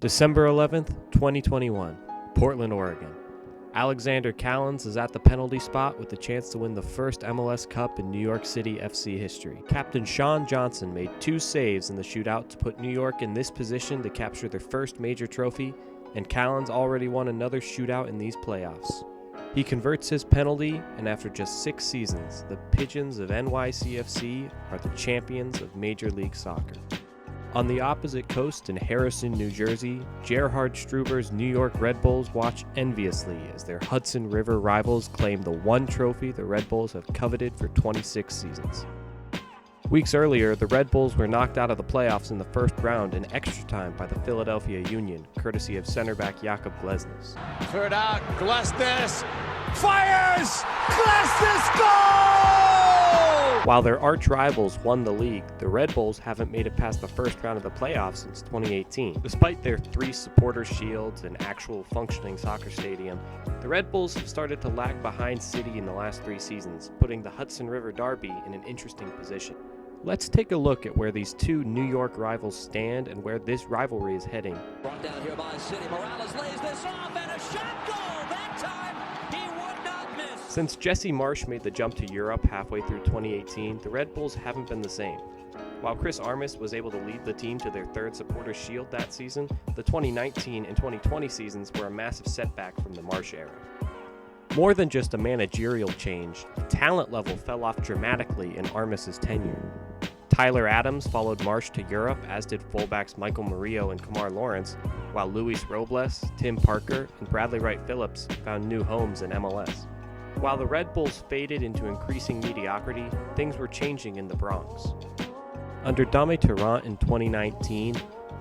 December 11th, 2021, Portland, Oregon. Alexander Callens is at the penalty spot with the chance to win the first MLS Cup in New York City FC history. Captain Sean Johnson made 2 saves in the shootout to put New York in this position to capture their first major trophy, and Callens already won another shootout in these playoffs. He converts his penalty, and after just 6 seasons, the Pigeons of NYCFC are the champions of Major League Soccer. On the opposite coast in Harrison, New Jersey, Gerhard Struber's New York Red Bulls watch enviously as their Hudson River Rivals claim the one trophy the Red Bulls have coveted for 26 seasons. Weeks earlier, the Red Bulls were knocked out of the playoffs in the first round in extra time by the Philadelphia Union, courtesy of center back Jakob Glesnes. Cleared out, Glesnes fires! Glesnes goal! While their arch rivals won the league, the Red Bulls haven't made it past the first round of the playoffs since 2018. Despite their 3 supporter shields and actual functioning soccer stadium, the Red Bulls have started to lag behind City in the last 3 seasons, putting the Hudson River Derby in an interesting position. Let's take a look at where these 2 New York rivals stand and where this rivalry is heading. Brought down here by City. Morales lays this off and a shot goal. That time he would not miss. Since Jesse Marsch made the jump to Europe halfway through 2018, the Red Bulls haven't been the same. While Chris Armas was able to lead the team to their 3rd Supporters' Shield that season, the 2019 and 2020 seasons were a massive setback from the Marsch era. More than just a managerial change, the talent level fell off dramatically in Armas' tenure. Tyler Adams followed Marsch to Europe, as did fullbacks Michael Murillo and Kamar Lawrence, while Luis Robles, Tim Parker, and Bradley Wright Phillips found new homes in MLS. While the Red Bulls faded into increasing mediocrity, things were changing in the Bronx. Under Dame Tarrant in 2019,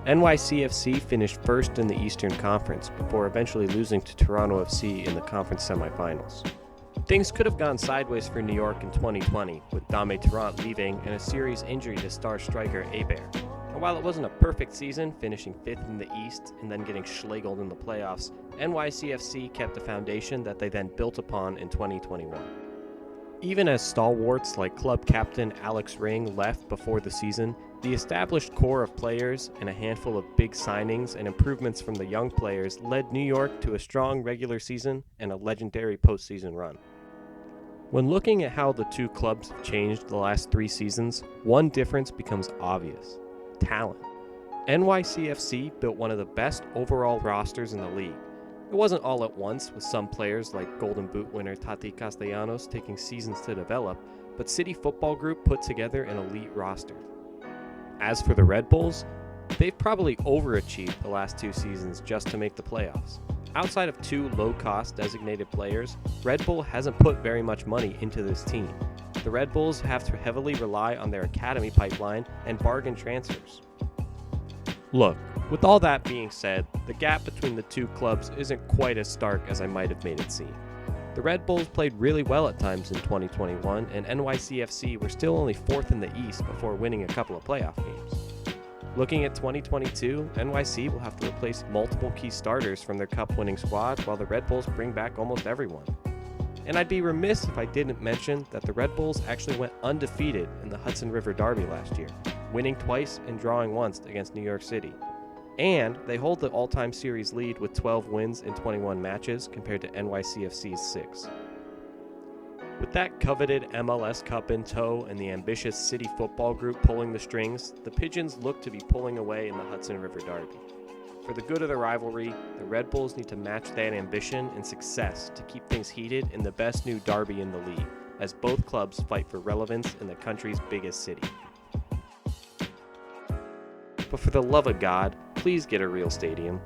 NYCFC finished first in the Eastern Conference before eventually losing to Toronto FC in the conference semifinals. Things could have gone sideways for New York in 2020, with Dame Tarrant leaving and a serious injury to star striker Hebert. And while it wasn't a perfect season, finishing 5th in the East and then getting schlegeled in the playoffs, NYCFC kept a foundation that they then built upon in 2021. Even as stalwarts like club captain Alex Ring left before the season, the established core of players and a handful of big signings and improvements from the young players led New York to a strong regular season and a legendary postseason run. When looking at how the 2 clubs have changed the last 3 seasons, one difference becomes obvious: talent. NYCFC built one of the best overall rosters in the league. It wasn't all at once, with some players like Golden Boot winner Tati Castellanos taking seasons to develop, but City Football Group put together an elite roster. As for the Red Bulls, they've probably overachieved the last 2 seasons just to make the playoffs. Outside of 2 low-cost designated players, Red Bull hasn't put very much money into this team. The Red Bulls have to heavily rely on their academy pipeline and bargain transfers. Look, with all that being said, the gap between the 2 clubs isn't quite as stark as I might have made it seem. The Red Bulls played really well at times in 2021, and NYCFC were still only 4th in the East before winning a couple of playoff games. Looking at 2022, NYC will have to replace multiple key starters from their cup-winning squad, while the Red Bulls bring back almost everyone. And I'd be remiss if I didn't mention that the Red Bulls actually went undefeated in the Hudson River Derby last year, winning twice and drawing once against New York City. And they hold the all-time series lead with 12 wins in 21 matches compared to NYCFC's 6. With that coveted MLS Cup in tow and the ambitious City Football Group pulling the strings, the Pigeons look to be pulling away in the Hudson River Derby. For the good of the rivalry, the Red Bulls need to match that ambition and success to keep things heated in the best new derby in the league, as both clubs fight for relevance in the country's biggest city. But for the love of God, please get a real stadium.